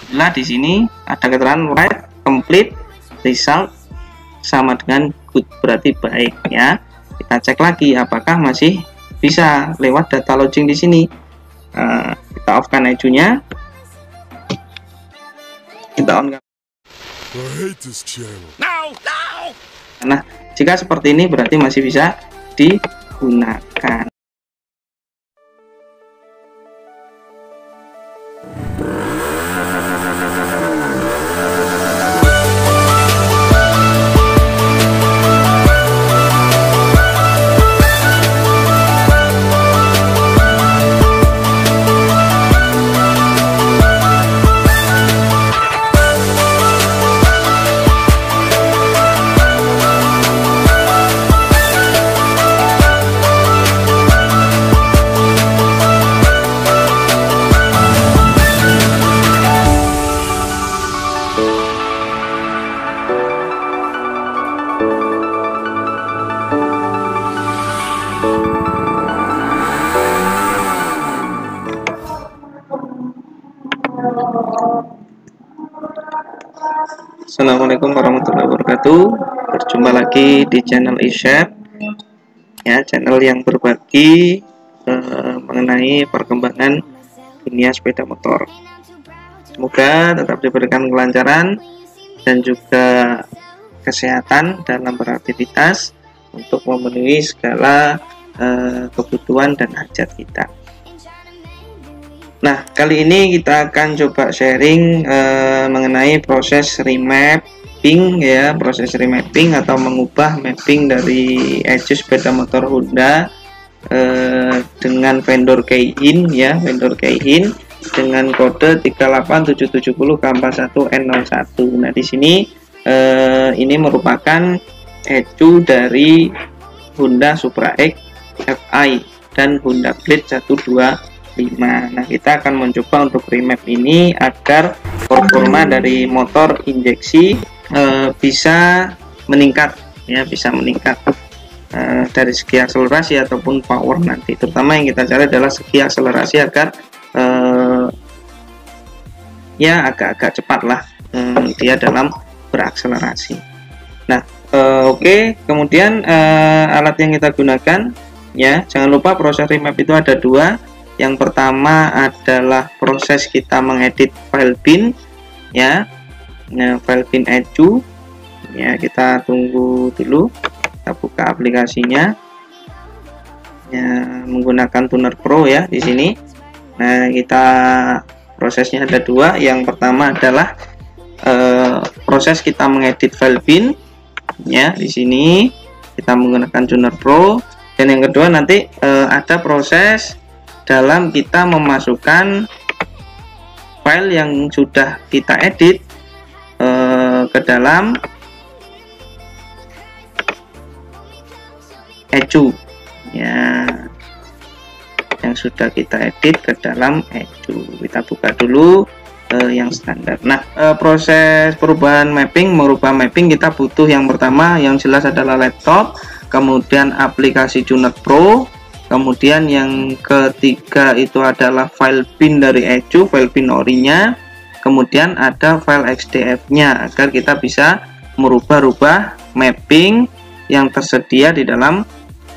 Alhamdulillah di sini ada keterangan right, complete, result sama dengan good, berarti baik ya. Kita cek lagi apakah masih bisa lewat data login di sini. Kita off-kan ejunya, kita on. Nah, jika seperti ini berarti masih bisa digunakan. Assalamualaikum warahmatullahi wabarakatuh. Berjumpa lagi di channel eShop ya, channel yang berbagi mengenai perkembangan dunia sepeda motor. Semoga tetap diberikan kelancaran dan juga kesehatan dalam beraktivitas untuk memenuhi segala kebutuhan dan hajat kita. Nah, kali ini kita akan coba sharing mengenai proses remapping ya, proses remapping atau mengubah mapping dari ecu sepeda motor Honda dengan vendor Keihin ya, vendor Keihin dengan kode 38770K41N01. Nah, di sini ini merupakan ecu dari Honda Supra X Fi dan Honda Blade 125. Nah, kita akan mencoba untuk remap ini agar performa dari motor injeksi bisa meningkat ya, bisa meningkat dari segi akselerasi ataupun power nanti. Terutama yang kita cari adalah segi akselerasi agar ya agak-agak cepat lah dia dalam berakselerasi. Nah, oke. Kemudian alat yang kita gunakan ya, jangan lupa proses remap itu ada dua. Yang pertama adalah proses kita mengedit file bin ya, file bin ecu ya. Kita tunggu dulu, kita buka aplikasinya ya, menggunakan Tuner Pro ya di sini. Nah, kita prosesnya ada dua. Yang pertama adalah proses kita mengedit file bin ya, di sini kita menggunakan Tuner Pro. Dan yang kedua nanti ada proses dalam kita memasukkan file yang sudah kita edit ke dalam ecu ya, yang sudah kita edit ke dalam ecu. Kita buka dulu yang standar. Nah, proses perubahan mapping, merubah mapping, kita butuh yang pertama yang jelas adalah laptop, kemudian aplikasi Tuner Pro. Kemudian yang ketiga itu adalah file bin dari ecu, file bin orinya. Kemudian ada file XDF-nya agar kita bisa merubah-rubah mapping yang tersedia di dalam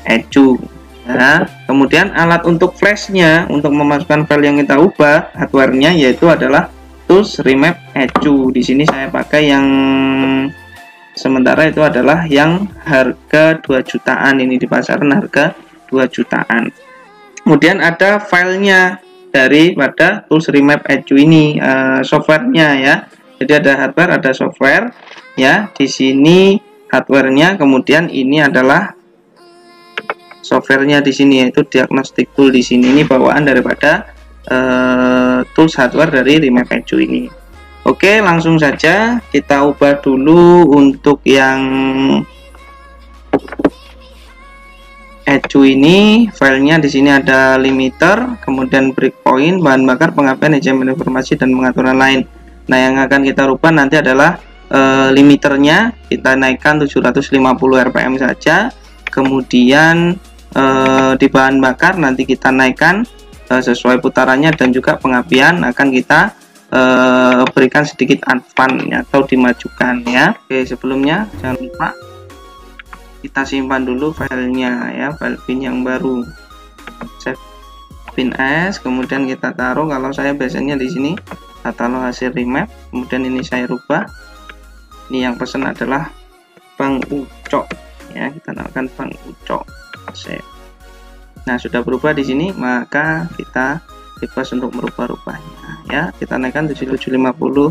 ecu. Nah, kemudian alat untuk flashnya, untuk memasukkan file yang kita ubah hardware-nya, yaitu adalah tools remap ecu. Di sini saya pakai yang sementara itu adalah yang harga 2 jutaan, ini di pasaran harga 2 jutaan. Kemudian ada filenya daripada tools remap ecu ini, softwarenya ya. Jadi ada hardware, ada software ya. Di sini hardwarenya, kemudian ini adalah softwarenya di sini, yaitu diagnostic tool. Di sini ini bawaan daripada tools hardware dari remap ecu ini. Oke, langsung saja kita ubah dulu untuk yang ecu ini. Filenya di sini ada limiter, kemudian breakpoint, bahan bakar, pengapaian, manajemen informasi, dan pengaturan lain. Nah, yang akan kita rubah nanti adalah limiternya. Kita naikkan 750 rpm saja. Kemudian di bahan bakar nanti kita naikkan sesuai putarannya, dan juga pengapian akan kita berikan sedikit advance atau dimajukan ya. Oke, sebelumnya jangan lupa kita simpan dulu filenya ya, file bin yang baru. Save bin as, kemudian kita taruh, kalau saya biasanya di sini katalog hasil remap, kemudian ini saya rubah. Ini yang pesan adalah Bang Ucok ya, kita namakan Bang Ucok. Save. Nah, sudah berubah di sini, maka kita bebas untuk merubah-rubahnya ya. Kita naikkan 7750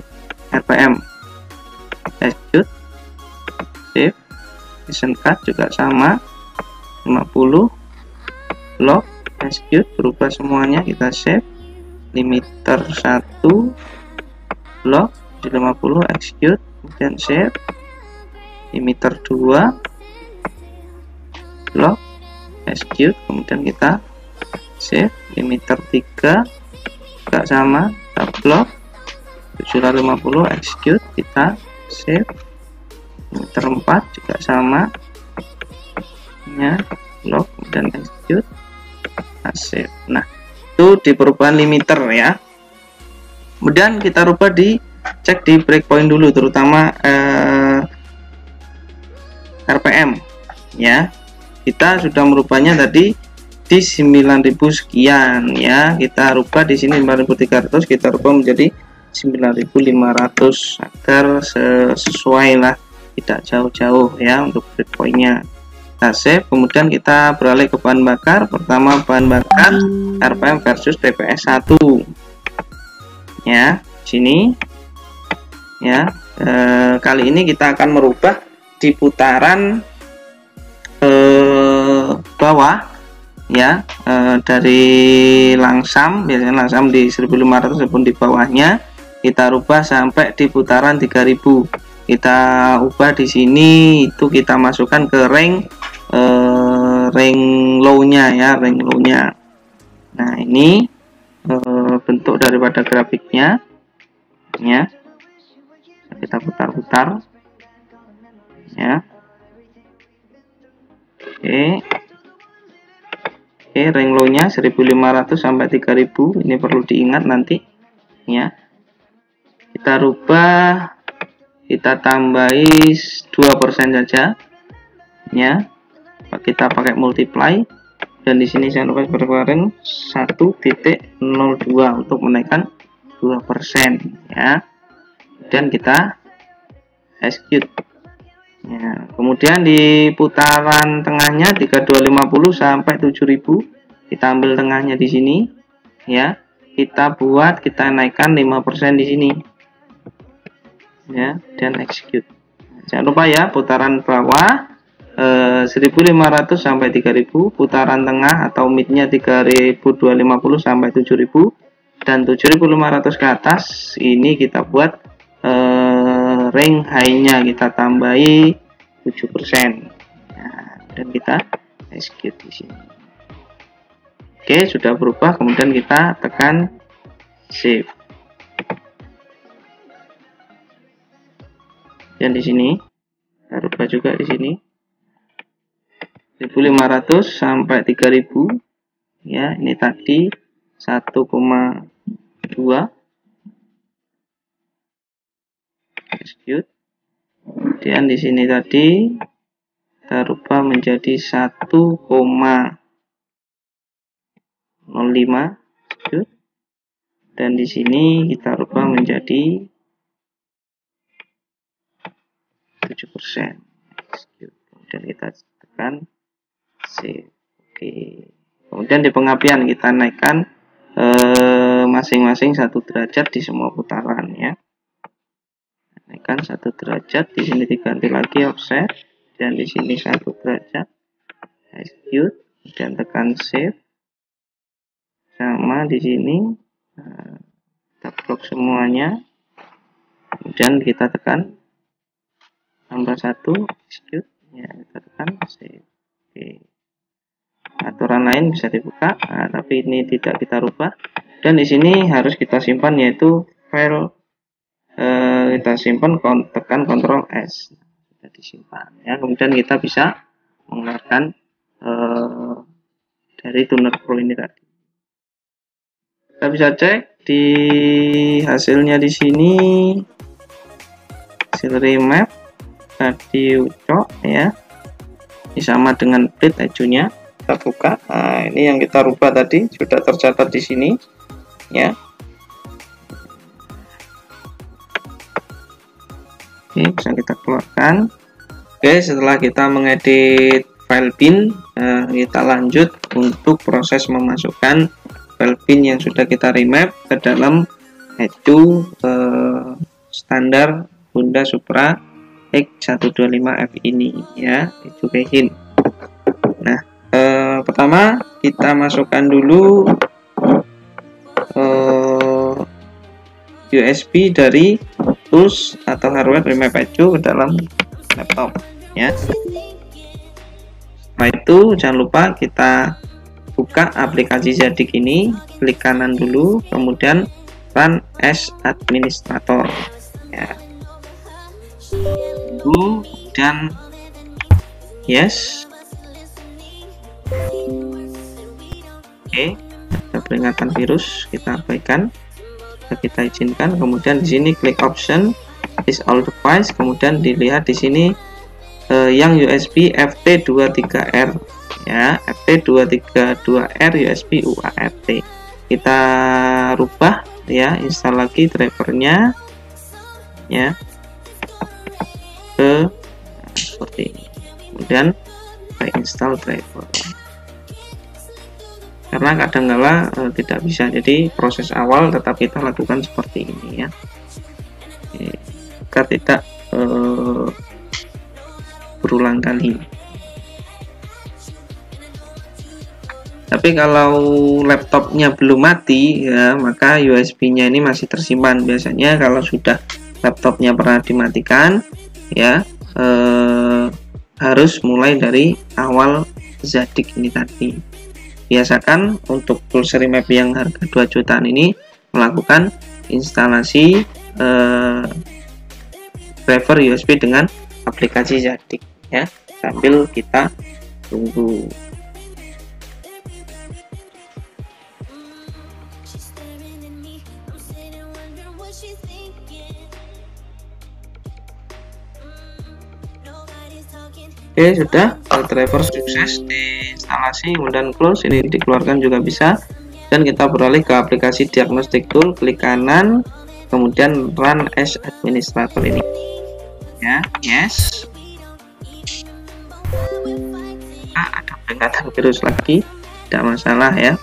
rpm. Execute. Save. Listen cut juga sama 50. Lock. Execute. Berubah semuanya, kita save. Limiter 1. Lock. 750. Execute. Kemudian save. Limiter 2. Lock. Execute. Kemudian kita save. Limiter 3 juga sama, kita block. 750. Execute. Kita save. Limiter 4 juga sama ya, lock, kemudian execute, save. Nah, itu di perubahan limiter ya. Kemudian kita rubah cek di breakpoint dulu, terutama RPM ya. Kita sudah merubahnya tadi di 9000 sekian ya. Kita rubah di sini 5300, kita rubah menjadi 9500 agar sesuai lah, tidak jauh-jauh ya untuk breakpointnya. Kita save, kemudian kita beralih ke bahan bakar. Pertama bahan bakar RPM versus TPS 1 ya, sini ya. Kali ini kita akan merubah di putaran bawah ya, dari langsam, biasanya langsam di 1500 ataupun di bawahnya kita rubah sampai di putaran 3000. Kita ubah di sini, itu kita masukkan ke rank low-nya ya, rank low-nya. Nah, ini bentuk daripada grafiknya ya. Kita putar-putar ya. Oke, rank low-nya 1500 sampai 3000. Ini perlu diingat nanti ya. Kita rubah, kita tambahi 2% saja ya. Kita pakai multiply, dan di sini saya lupa kemarin 1.02 untuk menaikkan 2% ya. Dan kita execute ya. Kemudian di putaran tengahnya 3250 sampai 7000, kita ambil tengahnya di sini ya. Kita naikkan 5% di sini ya, dan execute. Jangan lupa ya, putaran bawah 1500 sampai 3000, putaran tengah atau midnya 3250 sampai 7000, dan 7500 ke atas ini kita buat rank high-nya, kita tambahi 7% nah, dan kita execute di sini. Oke, sudah berubah, kemudian kita tekan save. Dan di sini kita rubah juga di sini 1500 sampai 3000 ya. Ini tadi 1,2 execute. Kemudian di sini tadi kita rubah menjadi 1,05 execute. Dan di sini kita rubah menjadi 7%. Kemudian kita tekan save. Oke. Kemudian di pengapaian kita naikkan masing-masing 1 derajat di semua putaran ya. Naikkan 1 derajat, di sini diganti lagi offset, dan di sini 1 derajat. Execute, dan tekan save. Sama di sini. Nah, kita blok semuanya. Kemudian kita tekan tambah 1, execute ya, kita tekan save. Oke. Aturan lain bisa dibuka, nah, tapi ini tidak kita rubah. Dan di sini harus kita simpan, yaitu file kita simpan, tekan Ctrl S, sudah disimpan ya. Kemudian kita bisa mengeluarkan dari Tuner Pro ini tadi. Kita bisa cek di hasilnya di sini hasil remap tadi ucok ya, ini sama dengan plate ejunya. Kita buka. Nah, ini yang kita rubah tadi sudah tercatat di sini ya. Oke, bisa kita keluarkan. Oke, setelah kita mengedit file bin, kita lanjut untuk proses memasukkan file bin yang sudah kita remap ke dalam ecu standar Honda Supra X125F ini ya, ecu Keihin. Nah, pertama kita masukkan dulu USB dari tools atau hardware remap ecu ke dalam laptop ya. Setelah itu jangan lupa kita buka aplikasi Zadig ini, klik kanan dulu, kemudian run as administrator ya. Dan yes. Oke, ada peringatan virus, kita abaikan. Kita izinkan, kemudian di sini klik option is all device, kemudian dilihat di sini yang USB FT23R ya, FT232R USB UART. Kita rubah ya, install lagi drivernya ya ke seperti ini, kemudian install driver. Karena kadangkala tidak bisa, jadi proses awal tetap kita lakukan seperti ini ya, agar tidak berulang kali. Tapi kalau laptopnya belum mati ya, maka USB-nya ini masih tersimpan. Biasanya kalau sudah laptopnya pernah dimatikan ya, harus mulai dari awal Zadig ini tadi. Biasakan untuk tools remap yang harga 2 jutaan ini melakukan instalasi driver USB dengan aplikasi Zadig ya, sambil kita tunggu. Oke, sudah driver sukses diinstalasi, kemudian close, ini dikeluarkan juga bisa. Dan kita beralih ke aplikasi diagnostic tool, klik kanan, kemudian run as administrator ini ya, yes. Ada peringatan virus lagi, tidak masalah ya,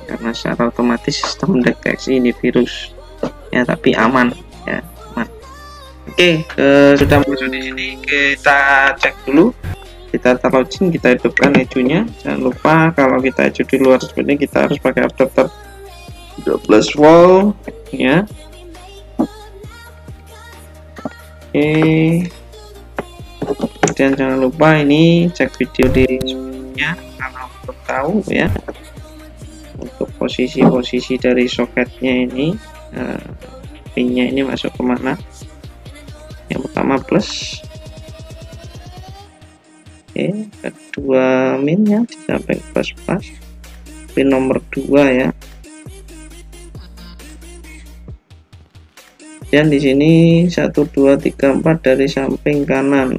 karena secara otomatis sistem mendeteksi ini virus ya, tapi aman ya, aman. Oke, sudah masuk di sini, kita cek dulu, kita login, kita hidupkan ecunya. Jangan lupa kalau kita ecu di luar seperti ini, kita harus pakai adapter 12 volt ya. Oke, dan jangan lupa ini cek video di sebelumnya kalau belum tahu ya, untuk posisi-posisi dari soketnya ini, pinnya ini masuk kemana. Yang pertama plus, oke, kedua min ya, sampai plus, pin nomor 2 ya. Dan di sini 1 2 3 4 dari samping kanan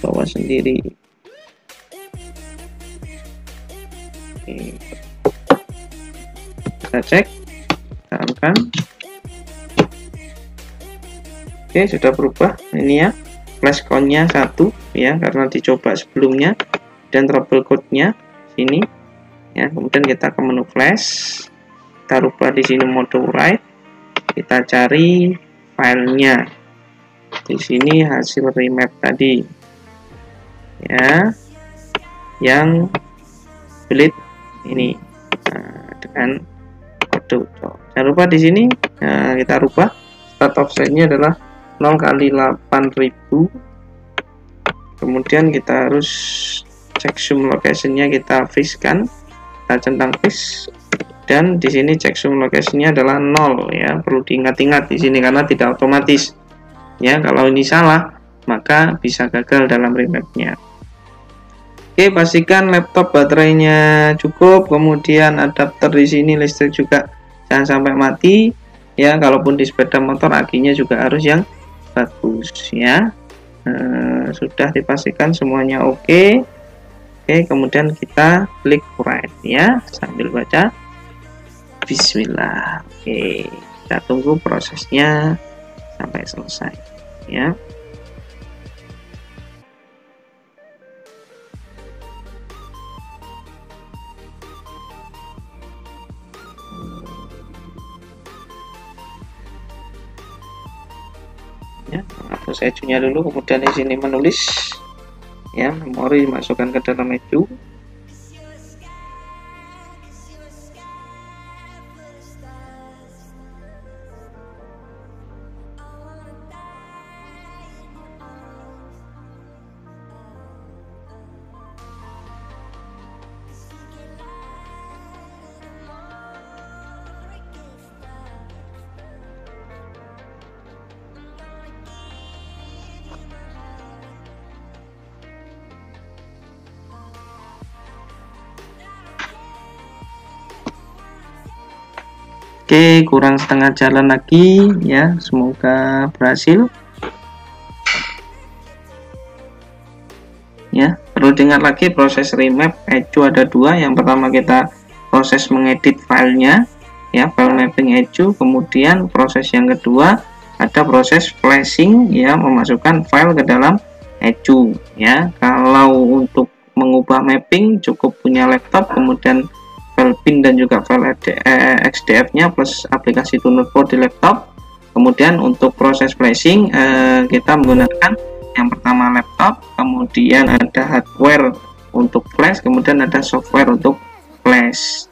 bawah sendiri. Oke. Kita cek, tekankan. Oke, sudah berubah ini ya, flash count-nya 1 ya, karena dicoba sebelumnya, dan trouble code-nya sini ya. Kemudian kita ke menu flash, kita rubah di sini mode write, kita cari filenya di sini, hasil remap tadi ya, yang split ini dengan kode. Jangan lupa di sini kita rubah start offset-nya adalah 0 kali 8000. Kemudian kita harus cek zoom location-nya, kita freeze-kan, kita centang freeze, dan di sini cek zoom location-nya adalah 0 ya, perlu diingat-ingat di sini karena tidak otomatis ya. Kalau ini salah maka bisa gagal dalam remap-nya. Oke, pastikan laptop baterainya cukup, kemudian adapter di sini listrik juga jangan sampai mati ya. Kalaupun di sepeda motor akinya juga harus yang bagus ya. Sudah dipastikan semuanya oke. Oke, kemudian kita klik write ya sambil baca Bismillah. Oke, kita tunggu prosesnya sampai selesai ya. Ya, hapus ejunya dulu, kemudian di sini menulis ya, memori dimasukkan ke dalam eju. Oke, kurang setengah jalan lagi ya, semoga berhasil ya. Perlu diingat lagi proses remap eju ada dua. Yang pertama kita proses mengedit filenya ya, file mapping eju. Kemudian proses yang kedua ada proses flashing ya, memasukkan file ke dalam eju ya. Kalau untuk mengubah mapping cukup punya laptop, kemudian file bin dan juga file XDF nya plus aplikasi download di laptop. Kemudian untuk proses flashing kita menggunakan yang pertama laptop, kemudian ada hardware untuk flash, kemudian ada software untuk flash,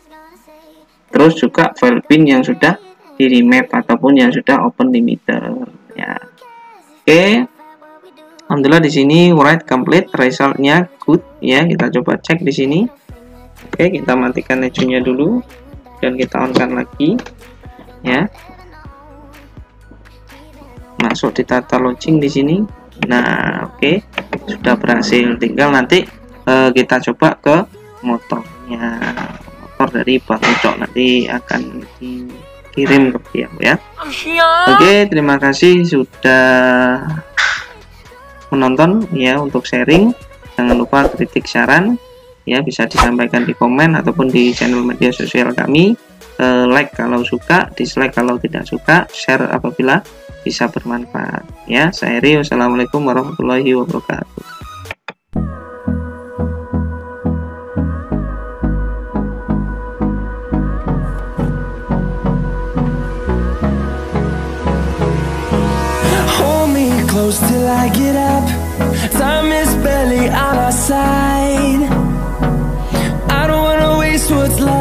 terus juga file bin yang sudah di remap ataupun yang sudah open limiter ya. Oke, alhamdulillah di sini write complete, resultnya good ya. Kita coba cek di sini. Oke, kita matikan ejunya dulu dan kita on kan lagi ya. Masuk di data launching di sini. Nah, oke, sudah berhasil. Tinggal nanti kita coba ke motornya. Motor dari Bang Ucok nanti akan dikirim ke beliau ya. Oke, terima kasih sudah menonton ya. Untuk sharing, jangan lupa kritik saran ya, bisa disampaikan di komen ataupun di channel media sosial kami. Like kalau suka, dislike kalau tidak suka, share apabila bisa bermanfaat ya. Saya Rio, wassalamualaikum warahmatullahi wabarakatuh. Hold me close till I get up. Time is barely on our side. I don't wanna waste what's left.